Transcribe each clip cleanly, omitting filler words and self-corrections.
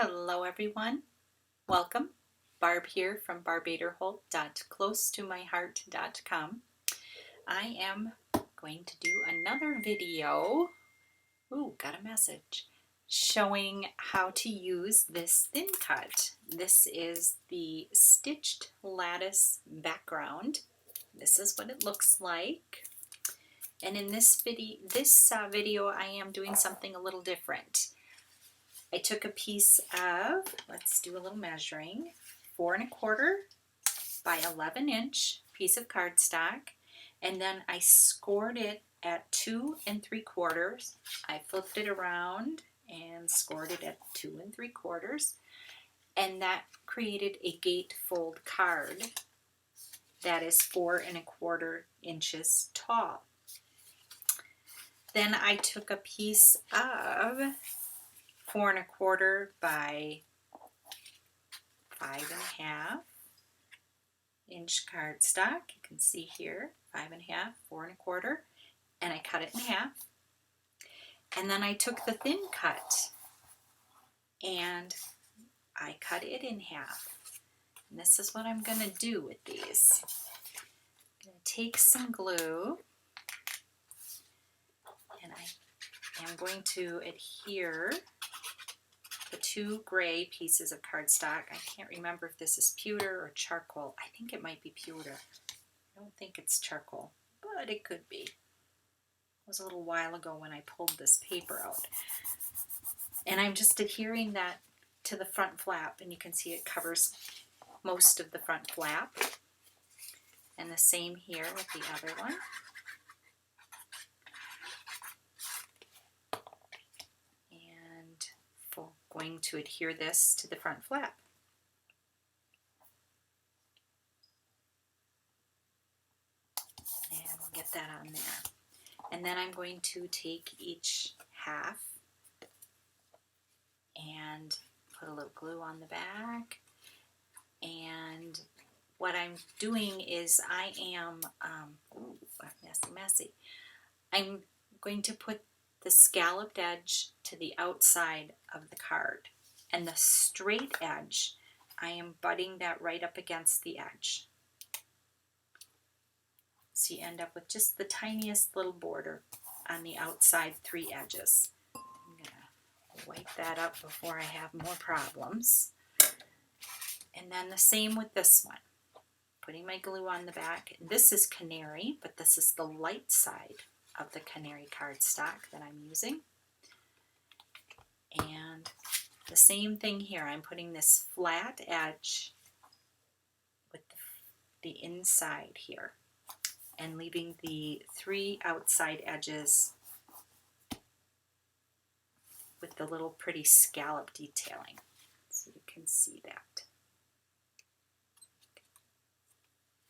Hello everyone, welcome. Barb here from barbaderholt.closetomyheart.com. I am going to do another video, got a message, showing how to use this thin cut. This is the stitched lattice background. This is what it looks like. And in this video I am doing something a little different. I took a piece of, let's do a little measuring, 4 1/4 by 11 inch piece of cardstock, and then I scored it at 2 3/4. I flipped it around and scored it at 2 3/4, and that created a gatefold card that is 4 1/4 inches tall. Then I took a piece of 4 1/4 by 5 1/2 inch cardstock. You can see here 5 1/2, 4 1/4, and I cut it in half. And then I took the thin cut and I cut it in half. And this is what I'm going to do with these. I'm going to take some glue and I am going to adhere the 2 gray pieces of cardstock. I can't remember if this is pewter or charcoal. I think it might be pewter. I don't think it's charcoal, but it could be. It was a little while ago when I pulled this paper out. And I'm just adhering that to the front flap, and you can see it covers most of the front flap. And the same here with the other one. Going to adhere this to the front flap. And we'll get that on there. And then I'm going to take each half and put a little glue on the back. And what I'm doing is I am, messy. I'm going to put the scalloped edge to the outside of the card, and the straight edge, I am butting that right up against the edge. So you end up with just the tiniest little border on the outside 3 edges. I'm going to wipe that up before I have more problems. And then the same with this one. Putting my glue on the back. This is canary, but this is the light side of the canary cardstock that I'm using. And the same thing here. I'm putting this flat edge with the inside here and leaving the 3 outside edges with the little pretty scallop detailing, so you can see that.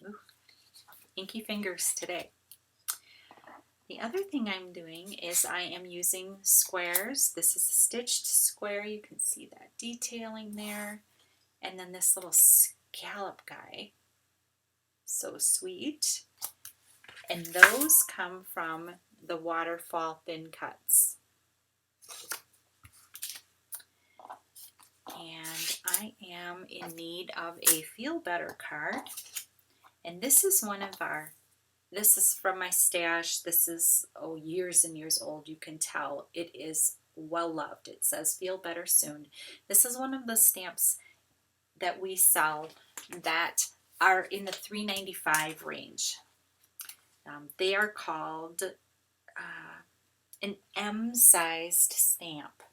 Ooh, inky fingers today. The other thing I'm doing is I am using squares. This is a stitched square. You can see that detailing there. And then this little scallop guy. So sweet. And those come from the Waterfall Thin Cuts. And I am in need of a Feel Better card. And this is one of our, this is from my stash. This is, years and years old. You can tell it is well loved. It says Feel Better Soon. This is one of the stamps that we sell that are in the $3.95 range. They are called an M-sized stamp.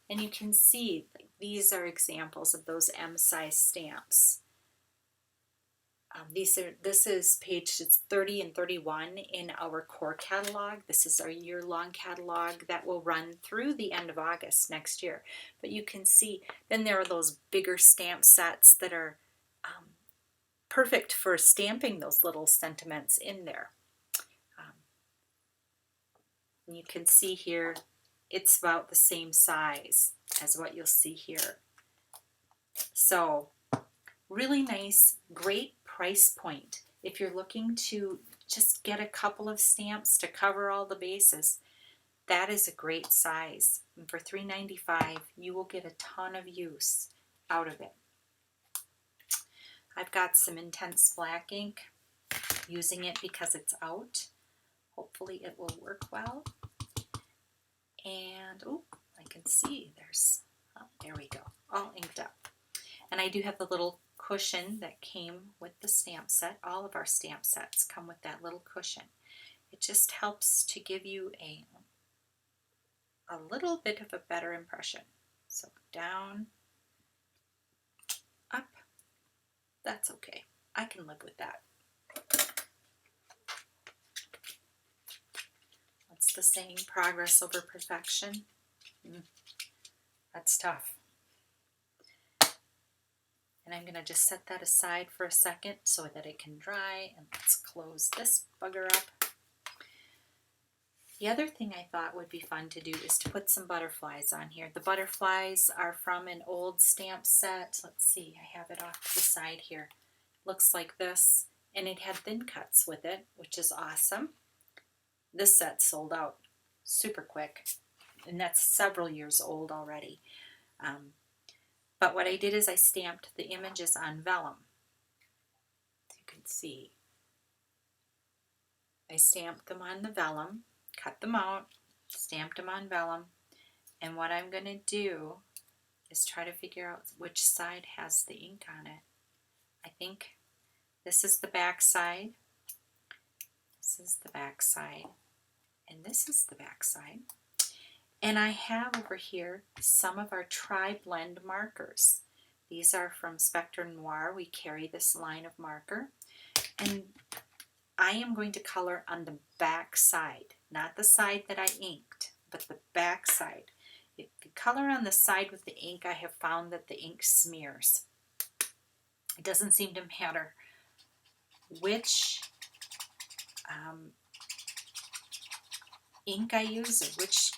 And you can see these are examples of those M-sized stamps. This is pages 30 and 31 in our core catalog. This is our year-long catalog that will run through the end of August next year. But you can see then there are those bigger stamp sets that are perfect for stamping those little sentiments in there. And you can see here it's about the same size as what you'll see here. So really nice, great price point. If you're looking to just get a couple of stamps to cover all the bases, that is a great size. And for $3.95, you will get a ton of use out of it. I've got some intense black ink, using it because it's out. Hopefully it will work well. And, oh, I can see there we go, all inked up. And I do have the little cushion that came with the stamp set. All of our stamp sets come with that little cushion. It just helps to give you a little bit of a better impression. So down, up, that's okay. I can live with that. What's the saying? Progress over perfection? That's tough. And I'm going to just set that aside for a second so that it can dry. And let's close this bugger up. The other thing I thought would be fun to do is to put some butterflies on here. The butterflies are from an old stamp set. Let's see, I have it off to the side here. Looks like this. And it had thin cuts with it, which is awesome. This set sold out super quick. And that's several years old already. But what I did is I stamped the images on vellum. As you can see, I stamped them on the vellum, cut them out, stamped them on vellum, and what I'm going to do is try to figure out which side has the ink on it. I think this is the back side, this is the back side, and this is the back side. And I have over here some of our tri-blend markers. These are from Spectre Noir. We carry this line of marker. And I am going to color on the back side, not the side that I inked, but the back side. If you color on the side with the ink, I have found that the ink smears. It doesn't seem to matter which ink I use or which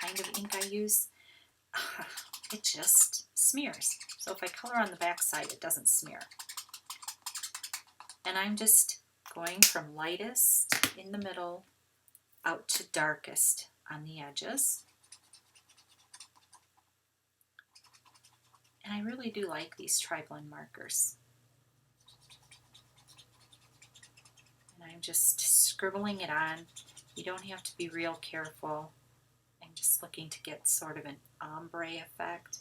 kind of ink I use, it just smears. So if I color on the back side, it doesn't smear. And I'm just going from lightest in the middle out to darkest on the edges. And I really do like these tri-blend markers. And I'm just scribbling it on. You don't have to be real careful. I'm just looking to get sort of an ombre effect.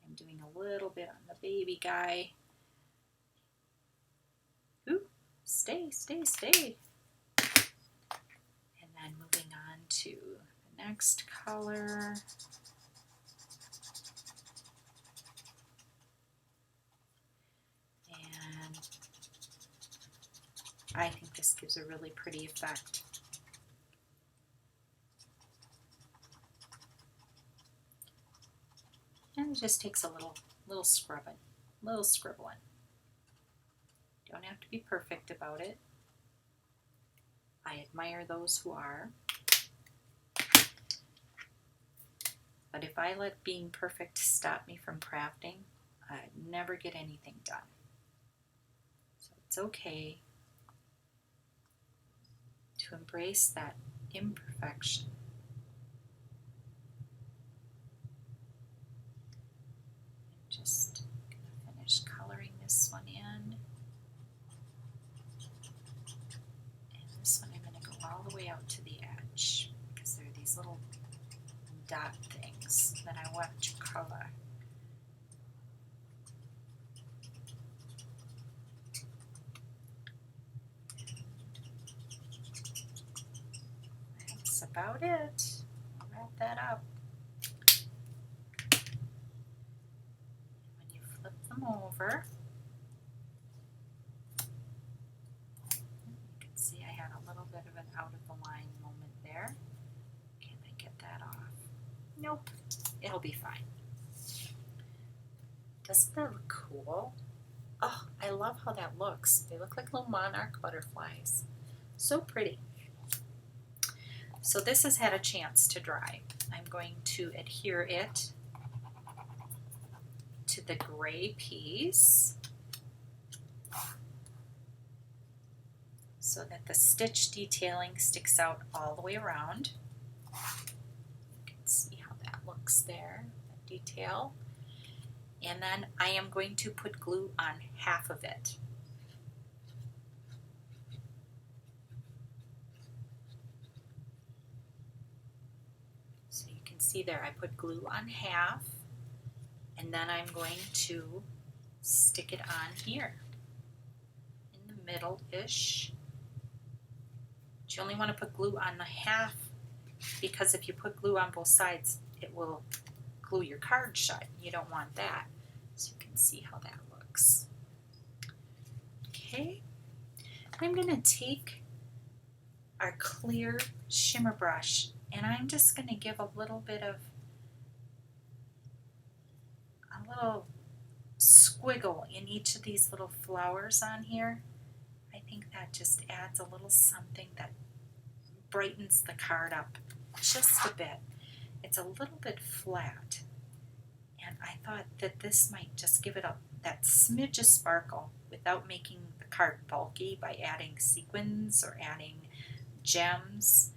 I'm doing a little bit on the baby guy. Ooh, stay, stay, stay. And then moving on to the next color. And I think this gives a really pretty effect. And it just takes a little scrubbing, little scribbling. Don't have to be perfect about it. I admire those who are. But if I let being perfect stop me from crafting, I'd never get anything done. So it's okay to embrace that imperfection. Just gonna finish coloring this one in. And this one I'm gonna go all the way out to the edge because there are these little dot things that I want to color. That's about it. I'll wrap that up. When you flip them over, you can see I had a little bit of an out of the line moment there. Can I get that off? Nope, it'll be fine. Doesn't that look cool? Oh, I love how that looks. They look like little monarch butterflies. So pretty. So this has had a chance to dry. I'm going to adhere it to the gray piece so that the stitch detailing sticks out all the way around. You can see how looks there, that detail. And then I am going to put glue on half of it. So you can see there, I put glue on half, and then I'm going to stick it on here in the middle-ish. But you only want to put glue on the half because if you put glue on both sides, it will glue your card shut. You don't want that. So you can see how that looks. Okay, I'm going to take our clear shimmer brush and I'm just going to give a little bit of a little squiggle in each of these little flowers on here. I think that just adds a little something that brightens the card up just a bit. It's a little bit flat, and I thought that this might just give it that smidge of sparkle without making the card bulky by adding sequins or adding gems.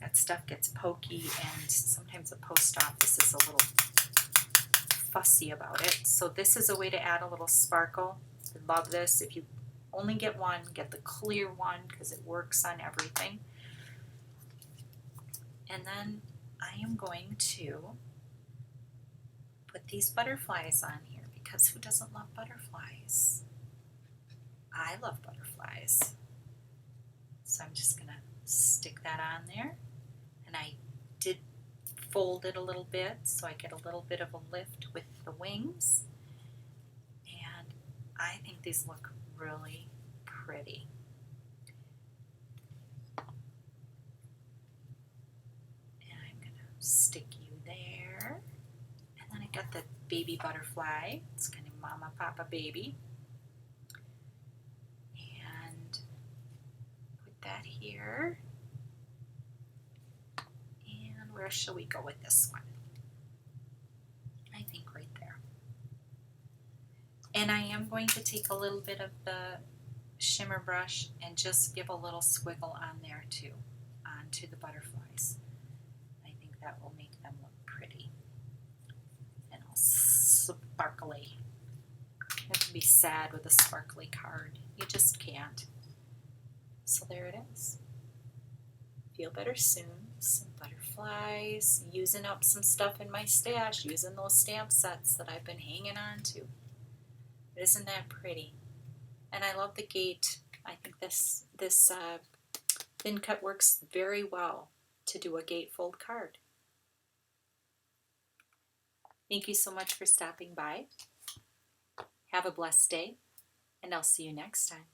That stuff gets pokey, and sometimes the post office is a little fussy about it. So this is a way to add a little sparkle. I love this. If you only get one, get the clear one because it works on everything. And then I am going to put these butterflies on here because who doesn't love butterflies? I love butterflies. So I'm just going to stick that on there. And I did fold it a little bit so I get a little bit of a lift with the wings. And I think these look really pretty. And I'm going to stick you there. And then I got the baby butterfly. It's kind of mama, papa, baby. And put that here. And where shall we go with this one? I think right there. And I am going to take a little bit of the shimmer brush and just give a little squiggle on there too, onto the butterflies. I think that will make them look pretty and all sparkly. You have to be sad with a sparkly card. You just can't. So there it is. Feel better soon. Some butterflies, using up some stuff in my stash, using those stamp sets that I've been hanging on to. Isn't that pretty? And I love the gate. I think this thin cut works very well to do a gatefold card. Thank you so much for stopping by. Have a blessed day, and I'll see you next time.